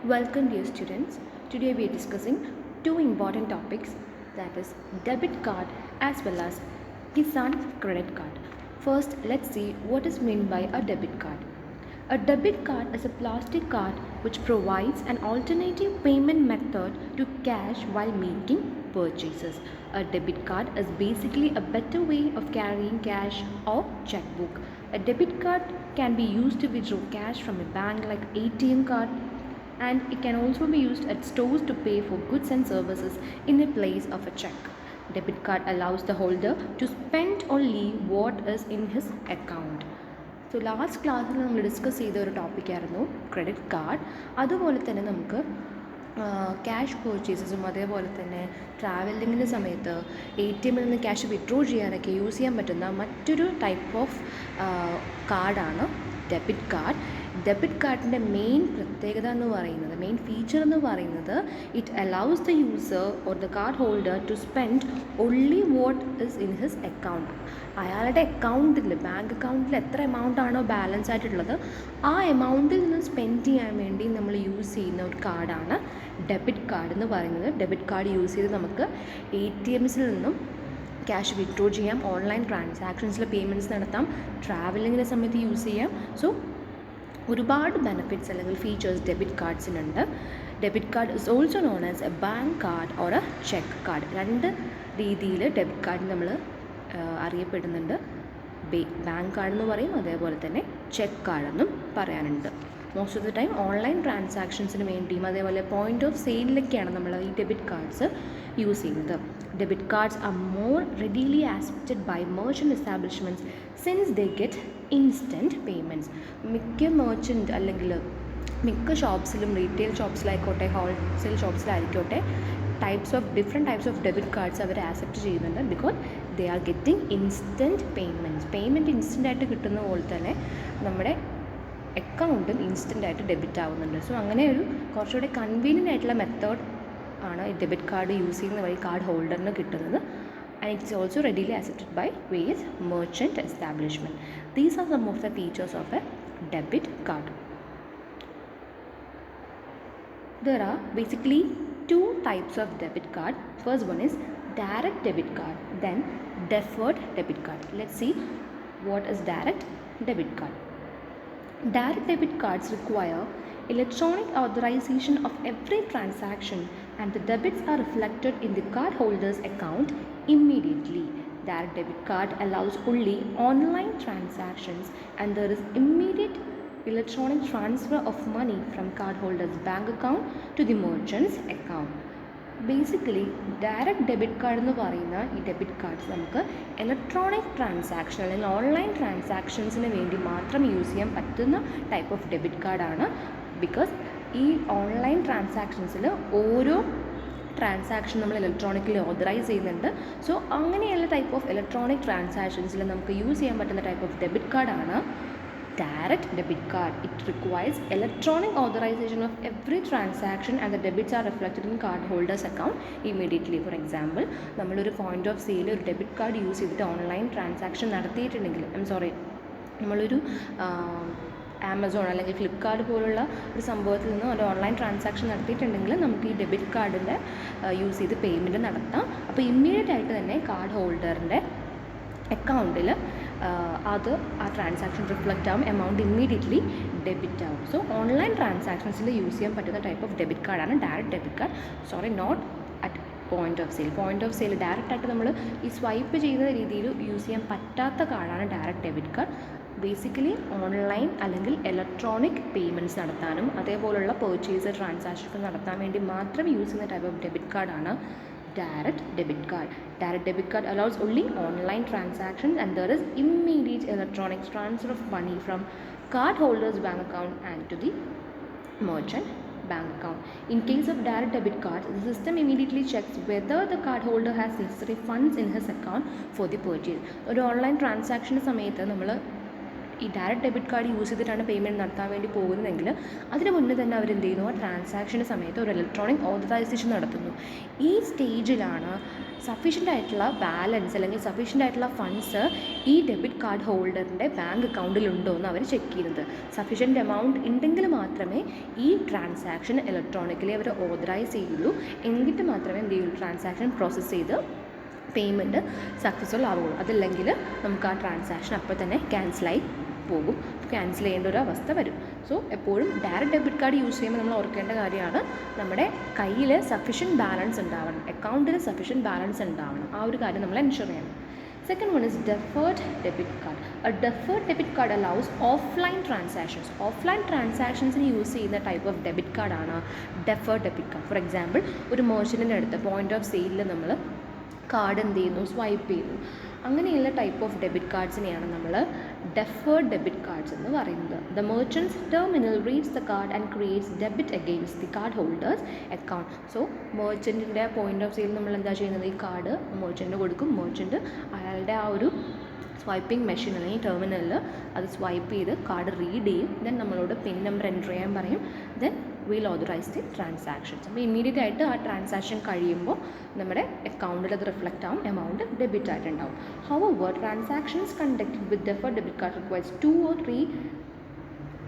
Welcome, dear students. Today we are discussing two important topics, that is debit card as well as Kisan credit card. First, let's see what is meant by a debit card. A debit card is a plastic card which provides an alternative payment method to cash while making purchases. A debit card is basically a better way of carrying cash or checkbook. A debit card can be used to withdraw cash from a bank like ATM card, and it can also be used at stores to pay for goods and services in the place of a check. Debit card allows the holder to spend only what is in his account. So last ക്ലാസ്സിൽ നമ്മൾ discuss ചെയ്ത ഒരു ടോപ്പിക്കായിരുന്നു credit card. അതുപോലെ തന്നെ നമുക്ക് cash പർച്ചേസസും അതേപോലെ തന്നെ ട്രാവലിങ്ങിൻ്റെ സമയത്ത് ATM നിന്ന് ക്യാഷ് വിഡ്രോ ചെയ്യാനൊക്കെ യൂസ് ചെയ്യാൻ പറ്റുന്ന മറ്റൊരു ടൈപ്പ് ഓഫ് കാർഡാണ് ഡെബിറ്റ് കാർഡ്. ഡെബിറ്റ് കാർഡിൻ്റെ മെയിൻ പ്രത്യേകത എന്ന് പറയുന്നത്, മെയിൻ ഫീച്ചർ എന്ന് പറയുന്നത്, it allows the user or the card holder to spend only what is in his account. അയാളുടെ അക്കൗണ്ടിൽ, ബാങ്ക് അക്കൗണ്ടിൽ എത്ര എമൗണ്ട് ആണോ ബാലൻസ് ആയിട്ടുള്ളത് ആ എമൗണ്ടിൽ നിന്ന് സ്പെൻഡ് ചെയ്യാൻ വേണ്ടി നമ്മൾ യൂസ് ചെയ്യുന്ന ഒരു കാർഡാണ് ഡെബിറ്റ് കാർഡ് എന്ന് പറയുന്നത്. ഡെബിറ്റ് കാർഡ് യൂസ് ചെയ്ത് നമുക്ക് ATMസിൽ നിന്നും ക്യാഷ് വിഡ്രോ ചെയ്യാം, ഓൺലൈൻ ട്രാൻസാക്ഷൻസിൽ പേയ്മെൻറ്റ്സ് നടത്താം, ട്രാവലിങ്ങിൻ്റെ സമയത്ത് യൂസ് ചെയ്യാം. സോ ഒരുപാട് ബെനിഫിറ്റ്സ് അല്ലെങ്കിൽ ഫീച്ചേഴ്സ് ഡെബിറ്റ് കാർഡ്സിനുണ്ട്. Debit card is also known as a bank card or a cheque card. രണ്ട് രീതിയിൽ ഡെബിറ്റ് കാർഡ് നമ്മൾ അറിയപ്പെടുന്നുണ്ട്. ബാങ്ക് കാർഡ് എന്ന് പറയും, അതേപോലെ തന്നെ ചെക്ക് കാർഡെന്നും പറയാനുണ്ട്. Most of the time online ട്രാൻസാക്ഷൻസിന് വേണ്ടിയും അതേപോലെ പോയിൻ്റ് ഓഫ് സെയിലിലൊക്കെയാണ് നമ്മൾ ഈ ഡെബിറ്റ് കാർഡ്സ് യൂസ് ചെയ്യുന്നത്. Debit cards are more readily accepted by merchant establishments since they get instant payments. മിക്ക മെർച്ചൻ്റ് അല്ലെങ്കിൽ മിക്ക ഷോപ്സിലും, റീറ്റെയിൽ ഷോപ്സിലായിക്കോട്ടെ ഹോൾസെയിൽ ഷോപ്സിലായിക്കോട്ടെ, different types of debit cards അവർ ആക്സെപ്റ്റ് ചെയ്യുന്നുണ്ട്. Because they are getting instant payment ഇൻസ്റ്റൻ്റായിട്ട് കിട്ടുന്ന പോലെ തന്നെ നമ്മുടെ അക്കൗണ്ടും ഇൻസ്റ്റൻ്റായിട്ട് ഡെബിറ്റ് ആവുന്നുണ്ട്. സോ അങ്ങനെ ഒരു കുറച്ചുകൂടി കൺവീനിയൻ്റ് ആയിട്ടുള്ള മെത്തേഡ് ആണ് ഈ ഡെബിറ്റ് കാർഡ് യൂസ് ചെയ്യുന്ന വഴി കാർഡ് ഹോൾഡറിന് കിട്ടുന്നത്. And it's also readily accepted by various merchant establishment. These are some of the features of a debit card. There are basically two types of debit card. First one is direct debit card, then deferred debit card. Let's see what is direct debit card. Direct debit cards require electronic authorization of every transaction, and the debits are reflected in the cardholder's account immediately. Direct debit card allows only online transactions, and there is immediate electronic transfer of money from cardholder's bank account to the merchant's account. Basically direct debit card എന്ന് പറയുന്ന ഈ debit cards നമുക്ക് electronic transaction അല്ലെങ്കിൽ online ട്രാൻസാക്ഷൻസിന് വേണ്ടി മാത്രം use ചെയ്യാൻ പറ്റുന്ന type of debit കാർഡാണ്. ബിക്കോസ് ഈ ഓൺലൈൻ ട്രാൻസാക്ഷൻസിൽ ഓരോ ട്രാൻസാക്ഷൻ നമ്മൾ ഇലക്ട്രോണിക്കലി ഓതറൈസ് ചെയ്യുന്നുണ്ട്. സോ അങ്ങനെയുള്ള ടൈപ്പ് ഓഫ് ഇലക്ട്രോണിക് ട്രാൻസാക്ഷൻസിൽ നമുക്ക് യൂസ് ചെയ്യാൻ പറ്റുന്ന ടൈപ്പ് ഓഫ് ഡെബിറ്റ് കാർഡാണ് direct debit card. It requires electronic authorization of every transaction, and the debits are reflected in cardholder's account immediately. For example, നമ്മളൊരു point of sale ഒരു debit card use ചെയ്തിട്ട് online transaction നടത്തിയിട്ടുണ്ടെങ്കിൽ, നമ്മളൊരു Amazon അല്ലെങ്കിൽ ഫ്ലിപ്കാർട്ട് പോലുള്ള ഒരു സംഭവത്തിൽ നിന്ന് ഒരു ഓൺലൈൻ ട്രാൻസാക്ഷൻ നടത്തിയിട്ടുണ്ടെങ്കിൽ നമുക്ക് ഈ ഡെബിറ്റ് കാർഡിൻ്റെ യൂസ് ചെയ്ത് പേയ്മെൻറ്റ് നടത്താം. അപ്പോൾ ഇമ്മീഡിയറ്റ് ആയിട്ട് തന്നെ കാർഡ് ഹോൾഡറിൻ്റെ അക്കൗണ്ടിൽ അത് ആ ട്രാൻസാക്ഷൻ റിഫ്ലക്റ്റ് ആവും, എമൗണ്ട് ഇമ്മീഡിയറ്റ്ലി ഡെബിറ്റ് ആവും. സോ ഓൺലൈൻ ട്രാൻസാക്ഷൻസിൽ യൂസ് ചെയ്യാൻ പറ്റുന്ന ടൈപ്പ് ഓഫ് ഡെബിറ്റ് കാർഡാണ് direct debit card. Not at point of sale ഡയറക്റ്റായിട്ട് നമ്മൾ ഈ സ്വൈപ്പ് ചെയ്യുന്ന രീതിയിൽ യൂസ് ചെയ്യാൻ പറ്റാത്ത കാർഡാണ് direct debit card. Basically online അല്ലെങ്കിൽ ഇലക്ട്രോണിക് പേയ്മെൻറ്റ്സ് നടത്താനും അതേപോലുള്ള പർച്ചേസ് ട്രാൻസാക്ഷൻ നടത്താൻ വേണ്ടി മാത്രം യൂസ് ചെയ്യുന്ന ടൈപ്പ് ഓഫ് ഡെബിറ്റ് കാർഡാണ് direct debit card. Direct debit card allows only online transactions, and there is immediate electronic transfer of money from cardholder's bank account and to the merchant bank account. In case of direct debit cards, the system immediately checks whether the cardholder has necessary funds in his account for the purchase. ഒരു online ട്രാൻസാക്ഷൻ്റെ സമയത്ത് നമ്മൾ ഈ direct debit card use ചെയ്തിട്ടാണ് payment നടത്താൻ വേണ്ടി പോകുന്നതെങ്കിൽ അതിന് മുന്നേ തന്നെ അവരെന്ത് ചെയ്യുന്നു, ആ ട്രാൻസാക്ഷൻ്റെ സമയത്ത് ഒരു ഇലക്ട്രോണിക് ഓതറൈസേഷൻ നടത്തുന്നു. ഈ സ്റ്റേജിലാണ് സഫീഷ്യൻ്റ് ആയിട്ടുള്ള ബാലൻസ് അല്ലെങ്കിൽ സഫീഷ്യൻ്റ് ആയിട്ടുള്ള ഫണ്ട്സ് ഈ ഡെബിറ്റ് കാർഡ് ഹോൾഡറിൻ്റെ ബാങ്ക് അക്കൗണ്ടിലുണ്ടോ എന്ന് അവർ ചെക്ക് ചെയ്യുന്നത്. സഫീഷ്യൻ്റ് എമൗണ്ട് ഉണ്ടെങ്കിൽ മാത്രമേ ഈ ട്രാൻസാക്ഷൻ ഇലക്ട്രോണിക്കലി അവർ ഓതറൈസ് ചെയ്യുള്ളൂ. എന്നിട്ട് മാത്രമേ എന്ത് ചെയ്യുള്ളൂ, ട്രാൻസാക്ഷൻ പ്രോസസ്സ് ചെയ്ത് പേയ്മെൻറ്റ് സക്സസ്ഫുൾ ആവുകയുള്ളൂ. അതല്ലെങ്കിൽ നമുക്ക് ആ ട്രാൻസാക്ഷൻ അപ്പോൾ തന്നെ ക്യാൻസലായി പോകും, ക്യാൻസൽ ചെയ്യേണ്ട ഒരു അവസ്ഥ വരും. സോ എപ്പോഴും ഡയറക്റ്റ് ഡെബിറ്റ് കാർഡ് യൂസ് ചെയ്യുമ്പോൾ നമ്മൾ ഓർക്കേണ്ട കാര്യമാണ്, നമ്മുടെ കയ്യിൽ സഫീഷ്യൻറ്റ് ബാലൻസ് ഉണ്ടാവണം, അക്കൗണ്ടിൽ സഫീഷ്യൻറ്റ് ബാലൻസ് ഉണ്ടാവണം. ആ ഒരു കാര്യം നമ്മൾ എൻഷുർ ചെയ്യണം. Second one is deferred debit card. A deferred debit card allows offline transactions. Offline transactions use ചെയ്യുന്ന ടൈപ്പ് ഓഫ് ഡെബിറ്റ് കാർഡാണ് deferred debit card. For example, ഒരു മെർച്ചൻറ്റിൻ്റെ അടുത്ത് പോയിൻ്റ് ഓഫ് സെയിലിൽ നമ്മൾ കാർഡ് എന്ത് ചെയ്യുന്നു, സ്വൈപ്പ് ചെയ്യുന്നു. അങ്ങനെയുള്ള ടൈപ്പ് ഓഫ് ഡെബിറ്റ് കാർഡ്സിനെയാണ് നമ്മൾ deferred ഡെബിറ്റ് കാർഡ്സ് എന്ന് പറയുന്നത്. The merchants terminal reads the card and creates debit against the card holders account. So മെർച്ചൻറ്റിൻ്റെ പോയിൻ്റ് ഓഫ് സെയിൽ നമ്മൾ എന്താ ചെയ്യുന്നത്, ഈ കാർഡ് മെർച്ചൻറ്റിന് കൊടുക്കും. മെർച്ചൻറ്റ് അയാളുടെ ആ ഒരു സ്വൈപ്പിംഗ് മെഷീൻ അല്ലെങ്കിൽ ടെർമിനലിൽ അത് സ്വൈപ്പ് ചെയ്ത് കാർഡ് റീഡ് ചെയ്യും. ദെൻ നമ്മളോട് പിൻ നമ്പർ എൻ്റർ ചെയ്യാൻ പറയും. Then will authorise the transactions. അപ്പോൾ ഇമ്മീഡിയറ്റ് ആയിട്ട് ആ ട്രാൻസാക്ഷൻ കഴിയുമ്പോൾ നമ്മുടെ അക്കൗണ്ടിൽ അത് റിഫ്ലക്റ്റ് ആവും, എമൗണ്ട് ഡെബിറ്റ് ആയിട്ടുണ്ടാവും. However transactions conducted with deferred debit card requires 2 or 3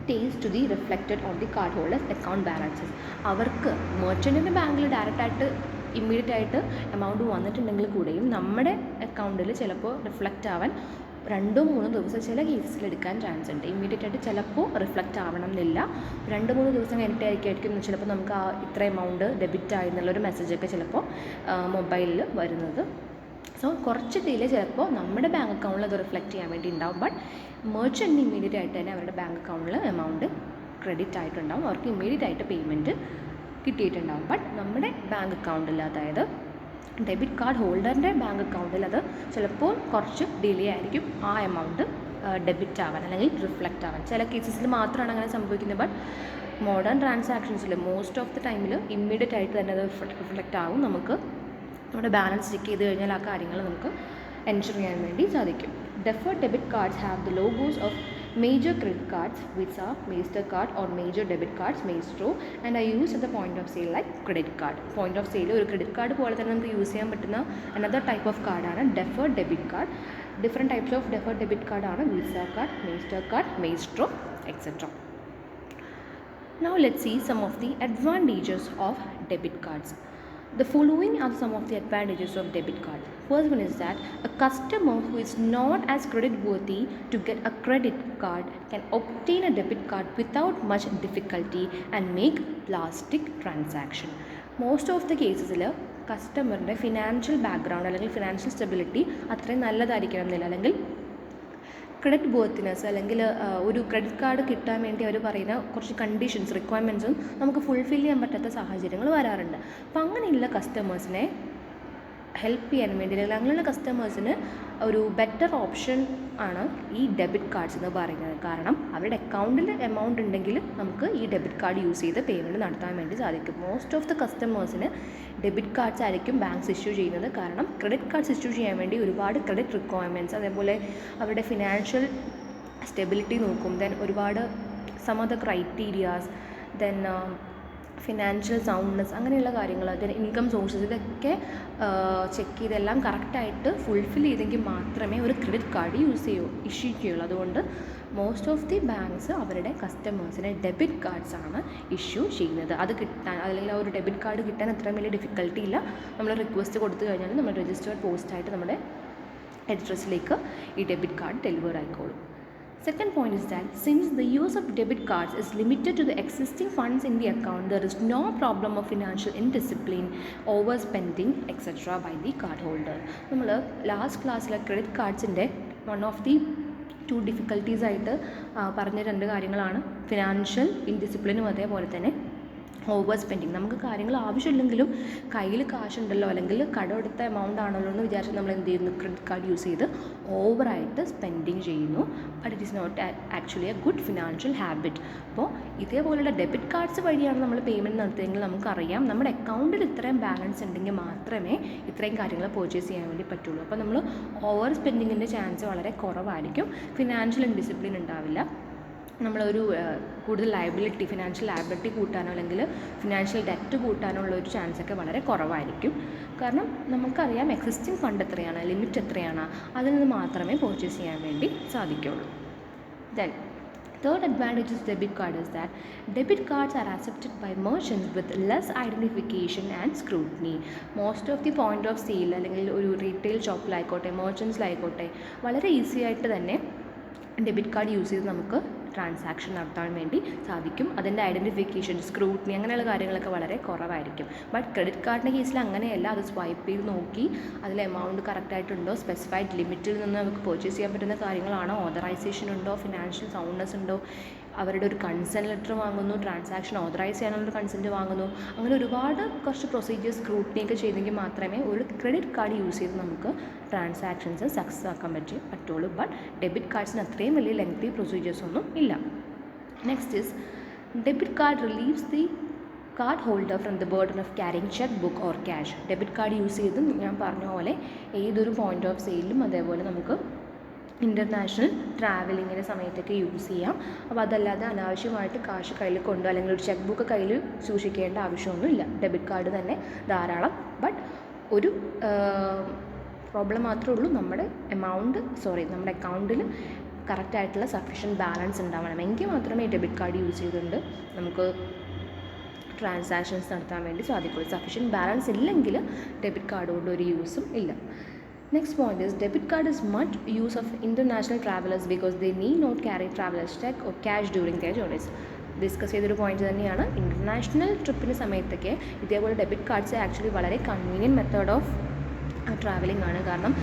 days to be reflected on the card holders account balances. അവർക്ക് മെർച്ചൻറ്റിൻ്റെ ബാങ്കിൽ ഡയറക്റ്റായിട്ട് ഇമ്മീഡിയറ്റ് ആയിട്ട് എമൗണ്ട് വന്നിട്ടുണ്ടെങ്കിൽ കൂടെയും നമ്മുടെ അക്കൗണ്ടിൽ ചിലപ്പോൾ റിഫ്ലക്റ്റ് ആവാൻ 2-3 ദിവസം ചില കേസിൽ എടുക്കാൻ ചാൻസ് ഉണ്ട്. ഇമ്മീഡിയറ്റ് ആയിട്ട് ചിലപ്പോൾ റിഫ്ലക്റ്റ് ആവണം എന്നില്ല, 2-3 ദിവസം കഴിഞ്ഞിട്ടായിരിക്കും ചിലപ്പോൾ നമുക്ക് ആ ഇത്ര എമൗണ്ട് ഡെബിറ്റ് ആയി എന്നുള്ളൊരു മെസ്സേജൊക്കെ ചിലപ്പോൾ മൊബൈലിൽ വരുന്നത്. സോ കുറച്ച് ഡിലേ ചിലപ്പോൾ നമ്മുടെ ബാങ്ക് അക്കൗണ്ടിൽ അത് റിഫ്ലക്റ്റ് ചെയ്യാൻ വേണ്ടി ഉണ്ടാവും. ബട്ട് മെർച്ചൻറ്റിന് ഇമ്മീഡിയറ്റ് ആയിട്ട് തന്നെ അവരുടെ ബാങ്ക് അക്കൗണ്ടിൽ എമൗണ്ട് ക്രെഡിറ്റ് ആയിട്ടുണ്ടാവും, അവർക്ക് ഇമ്മീഡിയറ്റ് ആയിട്ട് പേയ്മെൻറ്റ് കിട്ടിയിട്ടുണ്ടാവും. ബട്ട് നമ്മുടെ ബാങ്ക് അക്കൗണ്ടിൽ, അതായത് ഡെബിറ്റ് കാർഡ് ഹോൾഡറിൻ്റെ ബാങ്ക് അക്കൗണ്ടിൽ അത് ചിലപ്പോൾ കുറച്ച് ഡിലേ ആയിരിക്കും ആ എമൗണ്ട് ഡെബിറ്റ് ആവാൻ അല്ലെങ്കിൽ റിഫ്ലക്റ്റ് ആവാൻ. ചില കേസസിൽ മാത്രമാണ് അങ്ങനെ സംഭവിക്കുന്നത്. ബട്ട് മോഡേൺ ട്രാൻസാക്ഷൻസിൽ മോസ്റ്റ് ഓഫ് ദി ടൈമിൽ ഇമ്മീഡിയറ്റ് ആയിട്ട് തന്നെ അത് റിഫ്ലക്റ്റ് ആവും. നമുക്ക് നമ്മുടെ ബാലൻസ് ചെക്ക് ചെയ്ത് കഴിഞ്ഞാൽ ആ കാര്യങ്ങൾ നമുക്ക് എൻഷുർ ചെയ്യാൻ വേണ്ടി സാധിക്കും. Deferred debit cards have the logos of major credit cards, Visa, Mastercard or major debit cards, Maestro, and are used at the point of sale like credit card. Point of sale ഒരു credit card പോലെ തന്നെ നമുക്ക് use ചെയ്യാൻ പറ്റുന്ന another type of കാർഡാണ് deferred debit card. Different types of deferred debit card ആണ് Visa card, Mastercard, Maestro, etc. Now let's see some of the advantages of debit cards. The following are some of the advantages of debit card. First one is that a customer who is not as credit worthy to get a credit card can obtain a debit card without much difficulty and make plastic transaction. Most of the cases കസ്റ്റമറിൻ്റെ financial background അല്ലെങ്കിൽ financial stability അത്രയും നല്ലതായിരിക്കണം എന്നില്ല, അല്ലെങ്കിൽ credit worthiness അല്ലെങ്കിൽ ഒരു credit card കിട്ടാൻ വേണ്ടി അവർ പറയുന്ന കുറച്ച് കണ്ടീഷൻസ്, റിക്വയർമെൻറ്റ്സും നമുക്ക് ഫുൾഫിൽ ചെയ്യാൻ പറ്റാത്ത സാഹചര്യങ്ങൾ വരാറുണ്ട്. അപ്പം അങ്ങനെയുള്ള കസ്റ്റമേഴ്സിനെ ഹെൽപ്പ് ചെയ്യാൻ വേണ്ടി അല്ലെങ്കിൽ അങ്ങനെയുള്ള കസ്റ്റമേഴ്സിന് ഒരു ബെറ്റർ ഓപ്ഷൻ ആണ് ഈ ഡെബിറ്റ് കാർഡ്സ് എന്ന് പറയുന്നത്. കാരണം അവരുടെ അക്കൗണ്ടിൽ എമൗണ്ട് ഉണ്ടെങ്കിൽ നമുക്ക് ഈ ഡെബിറ്റ് കാർഡ് യൂസ് ചെയ്ത് പേയ്മെൻറ്റ് നടത്താൻ വേണ്ടി സാധിക്കും. മോസ്റ്റ് ഓഫ് ദ കസ്റ്റമേഴ്സിന് ഡെബിറ്റ് കാർഡ്സ് ആയിരിക്കും ബാങ്ക്സ് ഇഷ്യൂ ചെയ്യുന്നത്. കാരണം ക്രെഡിറ്റ് കാർഡ്സ് ഇഷ്യൂ ചെയ്യാൻ വേണ്ടി ഒരുപാട് ക്രെഡിറ്റ് റിക്വയർമെൻറ്റ്സ്, അതേപോലെ അവരുടെ ഫിനാൻഷ്യൽ സ്റ്റെബിലിറ്റി നോക്കും. ദെൻ ഒരുപാട് some of the criterias, then financial soundness, അങ്ങനെയുള്ള കാര്യങ്ങൾ, ദെൻ ഇൻകം സോഴ്സസ്, ഇതൊക്കെ ചെക്ക് ചെയ്തെല്ലാം കറക്റ്റായിട്ട് ഫുൾഫിൽ ചെയ്തെങ്കിൽ മാത്രമേ ഒരു ക്രെഡിറ്റ് കാർഡ് ഇഷ്യൂ ചെയ്യുള്ളൂ. അതുകൊണ്ട് മോസ്റ്റ് ഓഫ് ദി ബാങ്ക്സ് അവരുടെ കസ്റ്റമേഴ്സിന് ഡെബിറ്റ് കാർഡ്സ് ആണ് ഇഷ്യൂ ചെയ്യുന്നത്. അത് കിട്ടാൻ, അല്ലെങ്കിൽ ആ ഒരു ഡെബിറ്റ് കാർഡ് കിട്ടാൻ അത്രയും വലിയ ഡിഫിക്കൽട്ടി ഇല്ല. നമ്മൾ റിക്വസ്റ്റ് കൊടുത്തു കഴിഞ്ഞാൽ നമ്മൾ രജിസ്റ്റേർഡ് പോസ്റ്റായിട്ട് നമ്മുടെ അഡ്രസ്സിലേക്ക് ഈ ഡെബിറ്റ് കാർഡ് ഡെലിവർ ആയിക്കോളും. Second point is that since the use of debit cards is limited to the existing funds in the account, there is no problem of financial indiscipline, overspending, etc. by the card holder. നമ്മൾ last ക്ലാസ്സിലെ credit കാർഡ്സിൻ്റെ one of the 2 difficulties ആയിട്ട് പറഞ്ഞ 2 കാര്യങ്ങളാണ് financial ഇൻഡിസിപ്ലിനും അതേപോലെ തന്നെ over spending. നമുക്ക് കാര്യങ്ങൾ ആവശ്യമില്ലെങ്കിലും കയ്യിൽ കാശുണ്ടല്ലോ അല്ലെങ്കിൽ കടമെടുത്ത എമൗണ്ട് ആണല്ലോ എന്ന് വിചാരിച്ച് നമ്മൾ എന്ത് ചെയ്യുന്നു, ക്രെഡിറ്റ് കാർഡ് യൂസ് ചെയ്ത് ഓവറായിട്ട് സ്പെൻഡിങ് ചെയ്യുന്നു. But it is not actually a good financial habit. അപ്പോൾ ഇതേപോലെയുള്ള ഡെബിറ്റ് കാർഡ്സ് വഴിയാണ് നമ്മൾ പേയ്മെൻറ്റ് നടത്തിയെങ്കിൽ നമുക്കറിയാം നമ്മുടെ അക്കൗണ്ടിൽ ഇത്രയും ബാലൻസ് ഉണ്ടെങ്കിൽ മാത്രമേ ഇത്രയും കാര്യങ്ങൾ പർച്ചേസ് ചെയ്യാൻ വേണ്ടി പറ്റുള്ളൂ. അപ്പോൾ നമ്മൾ ഓവർ സ്പെൻഡിങ്ങിൻ്റെ ചാൻസ് വളരെ കുറവായിരിക്കും. ഫിനാൻഷ്യൽ ഇൻഡിസിപ്ലിൻ ഉണ്ടാവില്ല. നമ്മളൊരു കൂടുതൽ ലയബിലിറ്റി, ഫിനാൻഷ്യൽ ലയബിലിറ്റി കൂട്ടാനോ അല്ലെങ്കിൽ ഫിനാൻഷ്യൽ ഡെറ്റ് കൂട്ടാനോ ഉള്ള ഒരു ചാൻസൊക്കെ വളരെ കുറവായിരിക്കും. കാരണം നമുക്കറിയാം എക്സിസ്റ്റിംഗ് ഫണ്ട് എത്രയാണ്, ലിമിറ്റ് എത്രയാണ്, അതിൽ നിന്ന് മാത്രമേ പർച്ചേസ് ചെയ്യാൻ വേണ്ടി സാധിക്കുകയുള്ളൂ. Then third advantage of debit card is that debit cards are accepted by merchants with less identification and scrutiny. Most of the point of sale അല്ലെങ്കിൽ ഒരു റീറ്റെയിൽ ഷോപ്പിലായിക്കോട്ടെ മെർച്ചൻസിലായിക്കോട്ടെ വളരെ ഈസി ആയിട്ട് തന്നെ ഡെബിറ്റ് കാർഡ് യൂസ് ചെയ്ത് നമുക്ക് ട്രാൻസാക്ഷൻ നടത്താൻ വേണ്ടി സാധിക്കും. അതിൻ്റെ ഐഡൻറ്റിഫിക്കേഷൻ, സ്ക്രൂട്ടിനി അങ്ങനെയുള്ള കാര്യങ്ങളൊക്കെ വളരെ കുറവായിരിക്കും. ബട്ട് ക്രെഡിറ്റ് കാർഡിൻ്റെ കേസിൽ അങ്ങനെയല്ല. അത് സ്വൈപ്പ് ചെയ്ത് നോക്കി അതിൽ എമൗണ്ട് കറക്റ്റായിട്ടുണ്ടോ, സ്പെസിഫൈഡ് ലിമിറ്റിൽ നിന്ന് നമുക്ക് പർച്ചേസ് ചെയ്യാൻ പറ്റുന്ന കാര്യങ്ങളാണോ, ഓതറൈസേഷൻ ഉണ്ടോ, ഫിനാൻഷ്യൽ സൗണ്ട്നെസ് ഉണ്ടോ, അവരുടെ ഒരു കൺസെൻറ്റ് ലെറ്റർ വാങ്ങുന്നു, ട്രാൻസാക്ഷൻ ഓതറൈസ് ചെയ്യാനുള്ളൊരു കൺസെൻറ്റ് വാങ്ങുന്നു, അങ്ങനെ ഒരുപാട് കുറച്ച് പ്രൊസീജിയേഴ്സ് സ്ക്രൂട്ടിനിയൊക്കെ ചെയ്തെങ്കിൽ മാത്രമേ ഒരു ക്രെഡിറ്റ് കാർഡ് യൂസ് ചെയ്ത് നമുക്ക് ട്രാൻസാക്ഷൻസ് സക്സസ് ആക്കാൻ പറ്റുള്ളൂ. ബട്ട് ഡെബിറ്റ് കാർഡ്സിന് അത്രയും വലിയ ലെങ്തി പ്രൊസീജിയേഴ്സ് ഒന്നും ഇല്ല. Next is debit card relieves the card holder from the burden of carrying check book or cash. Debit card use ചെയ്ത് ഞാൻ പറഞ്ഞ പോലെ ഏതൊരു പോയിൻ്റ് ഓഫ് സെയിലും അതേപോലെ നമുക്ക് ഇൻ്റർനാഷണൽ ട്രാവലിങ്ങിൻ്റെ സമയത്തൊക്കെ യൂസ് ചെയ്യാം. അപ്പോൾ അതല്ലാതെ അനാവശ്യമായിട്ട് കാശ് കയ്യിൽ കൊണ്ടോ അല്ലെങ്കിൽ ഒരു ചെക്ക് ബുക്ക് കയ്യിൽ സൂക്ഷിക്കേണ്ട ആവശ്യമൊന്നുമില്ല. ഡെബിറ്റ് കാർഡ് തന്നെ ധാരാളം. ബട്ട് ഒരു പ്രോബ്ലം മാത്രമേ ഉള്ളൂ, നമ്മുടെ നമ്മുടെ അക്കൗണ്ടിൽ കറക്റ്റായിട്ടുള്ള സഫിഷ്യൻറ്റ് ബാലൻസ് ഉണ്ടാവണം. എങ്കിൽ മാത്രമേ ഡെബിറ്റ് കാർഡ് യൂസ് ചെയ്തുകൊണ്ട് നമുക്ക് ട്രാൻസാക്ഷൻസ് നടത്താൻ വേണ്ടി സാധിക്കുള്ളൂ. സഫിഷ്യൻറ്റ് ബാലൻസ് ഇല്ലെങ്കിൽ ഡെബിറ്റ് കാർഡ് കൊണ്ട് ഒരു യൂസും ഇല്ല. Next point is debit card is much use of international travelers because they need not carry travelers check or cash during their journeys. Discuss ചെയ്തൊരു പോയിന്റ് തന്നെയാണ്. ഇൻ്റർനാഷണൽ ട്രിപ്പിന് സമയത്തൊക്കെ ഇതേപോലെ ഡെബിറ്റ് കാർഡ്സ് ആക്ച്വലി വളരെ convenient method of travelling ആണ്. കാരണം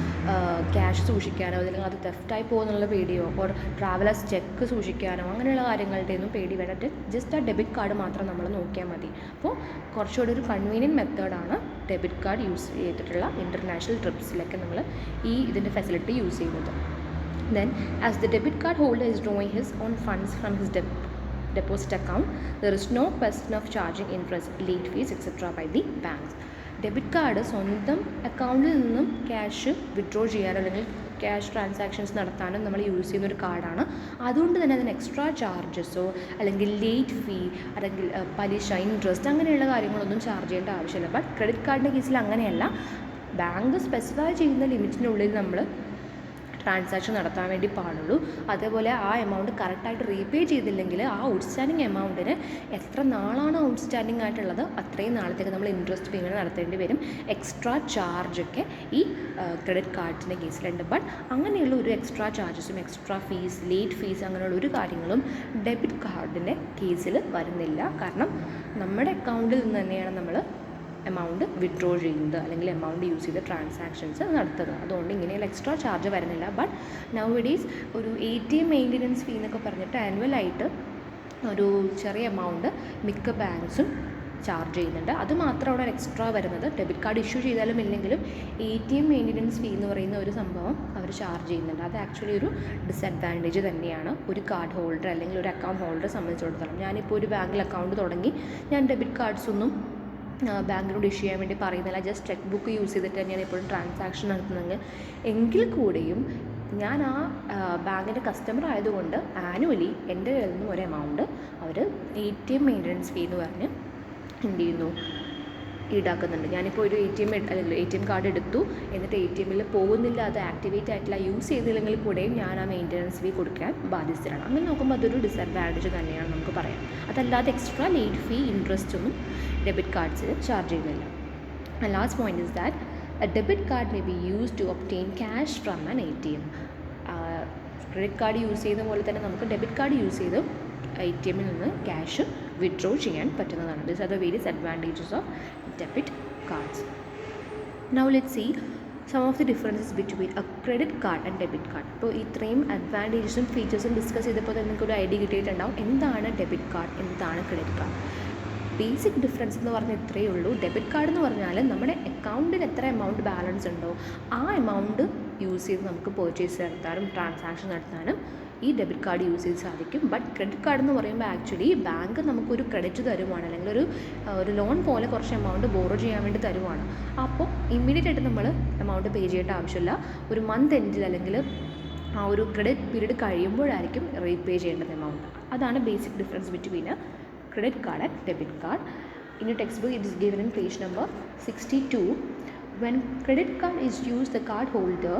cash സൂക്ഷിക്കാനോ അല്ലെങ്കിൽ അത് തെഫ്റ്റായി പോകുന്നുള്ള പേടിയോ ഓർ ട്രാവലേഴ്സ് ചെക്ക് സൂക്ഷിക്കാനോ അങ്ങനെയുള്ള കാര്യങ്ങളുടെ ഒന്നും പേടി വേണ്ടിയിട്ട് ജസ്റ്റ് ആ ഡെബിറ്റ് കാർഡ് മാത്രം നമ്മൾ നോക്കിയാൽ മതി. അപ്പോൾ കുറച്ചുകൂടി ഒരു കൺവീനിയൻറ്റ് മെത്തേഡാണ് ഡെബിറ്റ് കാർഡ് യൂസ് ചെയ്തിട്ടുള്ള ഇൻ്റർനാഷണൽ ട്രിപ്സിലൊക്കെ നമ്മൾ ഇതിൻ്റെ ഫെസിലിറ്റി യൂസ് ചെയ്യുന്നത്. Then as the debit card holder is drawing his own funds from his deposit account, there is no question of charging interest, late fees, etc. by the banks. Debit card സ്വന്തം അക്കൗണ്ടിൽ നിന്നും cash withdraw ചെയ്യാനോ അല്ലെങ്കിൽ cash transactions നടത്താനും നമ്മൾ use ചെയ്യുന്ന ഒരു കാർഡാണ്. അതുകൊണ്ട് തന്നെ അതിന് എക്സ്ട്രാ ചാർജസോ അല്ലെങ്കിൽ ലേറ്റ് ഫീ അല്ലെങ്കിൽ പലിശ, ഇൻട്രസ്റ്റ് അങ്ങനെയുള്ള കാര്യങ്ങളൊന്നും ചാർജ് ചെയ്യേണ്ട ആവശ്യമില്ല. ബട്ട് ക്രെഡിറ്റ് കാർഡിൻ്റെ കേസിൽ അങ്ങനെയല്ല. ബാങ്ക് സ്പെസിഫൈ ചെയ്യുന്ന ലിമിറ്റിനുള്ളിൽ നമ്മൾ ട്രാൻസാക്ഷൻ നടത്താൻ വേണ്ടി പാടുള്ളൂ. അതേപോലെ ആ എമൗണ്ട് കറക്റ്റായിട്ട് റീപേ ചെയ്തില്ലെങ്കിൽ ആ ഔട്ട്സ്റ്റാൻഡിങ് എമൗണ്ടിന് എത്ര നാളാണ് ഔട്ട്സ്റ്റാൻഡിങ് ആയിട്ടുള്ളത് അത്രയും നാളത്തേക്ക് നമ്മൾ ഇൻട്രസ്റ്റ് പേയ്മെൻറ്റ് നടത്തേണ്ടി വരും. എക്സ്ട്രാ ചാർജൊക്കെ ഈ ക്രെഡിറ്റ് കാർഡ്സിൻ്റെ കേസിലുണ്ട്. ബട്ട് അങ്ങനെയുള്ള ഒരു എക്സ്ട്രാ ചാർജസും എക്സ്ട്രാ ഫീസ്, ലേറ്റ് ഫീസ് അങ്ങനെയുള്ള ഒരു കാര്യങ്ങളും ഡെബിറ്റ് കാർഡിൻ്റെ കേസിൽ വരുന്നില്ല. കാരണം നമ്മുടെ അക്കൗണ്ടിൽ നിന്ന് തന്നെയാണ് നമ്മൾ എമൗണ്ട് വിഡ്രോ ചെയ്യുന്നത് അല്ലെങ്കിൽ എമൗണ്ട് യൂസ് ചെയ്ത് ട്രാൻസാക്ഷൻസ് നടത്തുന്നത്. അതുകൊണ്ട് ഇങ്ങനെയുള്ള എക്സ്ട്രാ ചാർജ് വരുന്നില്ല. ബട്ട് നൗഡേയ്സ് ഒരു ATM മെയിൻ്റനൻസ് ഫീ എന്നൊക്കെ പറഞ്ഞിട്ട് ആനുവലായിട്ട് ഒരു ചെറിയ എമൗണ്ട് മിക്ക ബാങ്ക്സും ചാർജ് ചെയ്യുന്നുണ്ട്. അത് മാത്രമാണ് എക്സ്ട്രാ വരുന്നത്. ഡെബിറ്റ് കാർഡ് ഇഷ്യൂ ചെയ്താലും ഇല്ലെങ്കിലും ATM മെയിൻ്റനൻസ് ഫീ എന്ന് പറയുന്ന ഒരു സംഭവം അവർ ചാർജ് ചെയ്യുന്നുണ്ട്. അത് ആക്ച്വലി ഒരു ഡിസഡ്വാൻറ്റേജ് തന്നെയാണ് ഒരു കാർഡ് ഹോൾഡർ അല്ലെങ്കിൽ ഒരു അക്കൗണ്ട് ഹോൾഡറെ സംബന്ധിച്ചിടത്തോളം. ഞാനിപ്പോൾ ഒരു ബാങ്കിൽ അക്കൗണ്ട് തുടങ്ങി ഞാൻ ഡെബിറ്റ് കാർഡ്സ് ഒന്നും ബാങ്കിനോട് ഇഷ്യൂ ചെയ്യാൻ വേണ്ടി പറയുന്നില്ല. ജസ്റ്റ് ചെക്ക് ബുക്ക് യൂസ് ചെയ്തിട്ട് തന്നെയാണ് എപ്പോഴും ട്രാൻസാക്ഷൻ നടത്തുന്നത്. എങ്കിൽ കൂടെയും ഞാൻ ആ ബാങ്കിൻ്റെ കസ്റ്റമർ ആയതുകൊണ്ട് ആനുവലി എൻ്റെ കയ്യിൽ നിന്നും ഒരു എമൗണ്ട് അവർ ATM മെയിൻ്റനൻസ് ഫീ എന്ന് പറഞ്ഞ് എന്ത് ചെയ്യുന്നു, ഈടാക്കുന്നുണ്ട്. ഞാനിപ്പോൾ ഒരു ATM കാർഡ് എടുത്തു, എന്നിട്ട് ATMൽ പോകുന്നില്ല, അത് ആക്ടിവേറ്റ് ആയിട്ടില്ല, യൂസ് ചെയ്തില്ലെങ്കിൽ കൂടെയും ഞാൻ ആ മെയിൻ്റനൻസ് ഫീ കൊടുക്കാൻ ബാധ്യസ്ഥരാണ്. അങ്ങനെ നോക്കുമ്പോൾ അതൊരു ഡിസഡ്വാൻറ്റേജ് തന്നെയാണ് നമുക്ക് പറയാം. അതല്ലാതെ എക്സ്ട്രാ ലേറ്റ് ഫീ, ഇൻട്രസ്റ്റ് ഒന്നും ഡെബിറ്റ് കാർഡ്സിൽ ചാർജ് ചെയ്യുന്നില്ല. And last point is that a debit card may be used to obtain cash from an ATM. Credit card use ചെയ്യുന്ന പോലെ തന്നെ നമുക്ക് ഡെബിറ്റ് കാർഡ് യൂസ് ചെയ്ത് ATMൽ നിന്ന് ക്യാഷ് വിഡ്രോ ചെയ്യാൻ പറ്റുന്നതാണ്. These are the various advantages of debit cards. Now let's see some of the differences between a credit card and debit card. അപ്പോൾ ഇത്രയും അഡ്വാൻറ്റേജസും ഫീച്ചേഴ്സും ഡിസ്കസ് ചെയ്തപ്പോൾ തന്നെ നിങ്ങൾക്കൊരു ഐഡിയ കിട്ടിയിട്ടുണ്ടാവും എന്താണ് ഡെബിറ്റ് കാർഡ്, എന്താണ് ക്രെഡിറ്റ് കാർഡ്. ബേസിക് ഡിഫറൻസ് എന്ന് പറഞ്ഞാൽ ഇത്രയേ ഉള്ളൂ. ഡെബിറ്റ് കാർഡ് എന്ന് പറഞ്ഞാൽ നമ്മുടെ അക്കൗണ്ടിൽ എത്ര എമൗണ്ട് ബാലൻസ് ഉണ്ടോ ആ എമൗണ്ട് യൂസ് ചെയ്ത് നമുക്ക് പർച്ചേസ് നടത്താനും ട്രാൻസാക്ഷൻ നടത്താനും ഈ ഡെബിറ്റ് കാർഡ് യൂസ് ചെയ്ത് സാധിക്കും. ബട്ട് ക്രെഡിറ്റ് കാർഡ് എന്ന് പറയുമ്പോൾ ആക്ച്വലി ബാങ്ക് നമുക്കൊരു ക്രെഡിറ്റ് തരുവാണ്, അല്ലെങ്കിൽ ഒരു ലോൺ പോലെ കുറച്ച് എമൗണ്ട് ബോറോ ചെയ്യാൻ വേണ്ടി തരുവാണ്. അപ്പോൾ ഇമ്മീഡിയറ്റ് ആയിട്ട് നമ്മൾ എമൗണ്ട് പേ ചെയ്യേണ്ട ആവശ്യമില്ല. ഒരു മന്ത് എൻഡിൽ അല്ലെങ്കിൽ ആ ഒരു ക്രെഡിറ്റ് പീരീഡ് കഴിയുമ്പോഴായിരിക്കും റീപേ ചെയ്യേണ്ടത് എമൗണ്ട്. അതാണ് basic difference between credit card and debit card. In your textbook it is given in page number 62. When credit card is used, the card holder